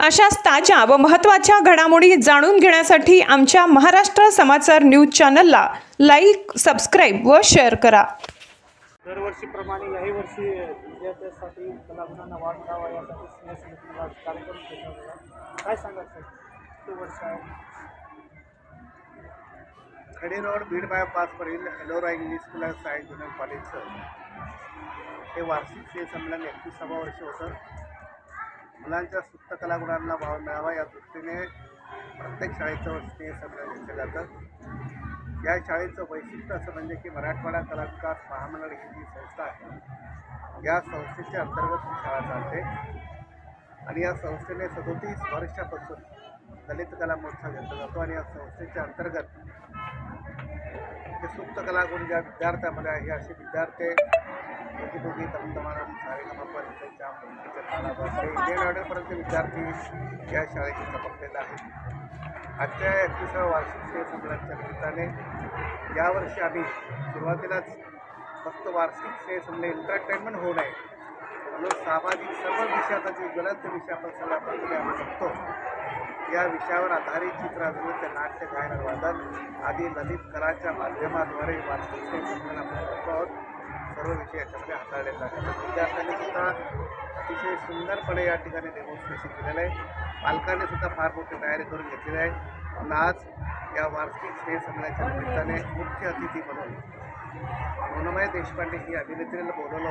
अशाच ताज्या व महत्त्वाच्या घडामोडी जाणून घेण्यासाठी आमच्या महाराष्ट्र समाचार न्यूज चॅनलला लाईक, सबस्क्राईब व शेअर करा। दरवर्षीप्रमाणे याही वर्षी विद्यार्थ्यांसाठी कलागुणांना वाढ मिळावा यासाठी स्नेह समितीने कार्यक्रम केला होता। काय सांगाल सर, किती वर्ष आहे? खडी रोड बीड बायपासवरील Ellora English school and science junior कॉलेजचं हे वार्षिक स्नेह संमेलन 31वा वर्ष होतं। मुलांच्या सुप्त कलागुणांना वाव मिळावा या दृष्टीने प्रत्येक शाळेचं स्नेह संमेलन घेतलं जातं। या शाळेचं वैशिष्ट्य असं म्हणजे की मराठवाडा कला विकास महामंडळ ही जी संस्था आहे, या संस्थेच्या अंतर्गत ही शाळा चालते आणि या संस्थेने 37 वर्षापासून दलित कला महोत्सव घेतला जातो आणि या संस्थेच्या अंतर्गत हे सुप्त कलागुण ज्या विद्यार्थ्यामध्ये आहे असे विद्यार्थी दोघी तमतमानं सारेगमपा इंडियन ऑर्डरपर्यंत विद्यार्थी या शाळेशी चमकलेला आहे। आजच्या 31व्या वार्षिक स्नेह संमेलनाच्या निमित्ताने यावर्षी आम्ही सुरुवातीलाच फक्त वार्षिक स्नेह संमेलन एंटरटेनमेंट होऊ नये म्हणून सामाजिक सर्व विषयाचा जे ज्वलंत विषय आपण सगळ्या प्रकारे आम्ही बघतो, या विषयावर आधारित चित्रविनोद, नाट्य, गायन, वादन आदी ललित कलांच्या माध्यमाद्वारे वार्षिक स्नेह संमेलन आपण करतो आहोत। सर्व विषय याच्यामध्ये हाताळले जातात। विद्यार्थ्यांनी सुद्धा अतिशय सुंदरपणे या ठिकाणी डेमॉन्स्ट्रेशन केलेलं आहे। पालकांनी सुद्धा फार मोठी तयारी करून घेतलेली आहे म्हणून आज या वार्षिक स्नेह संमेलनाच्या निमित्ताने मुख्य अतिथी म्हणून मनोमय देशपांडे ही अभिनेत्रीला बोलवलं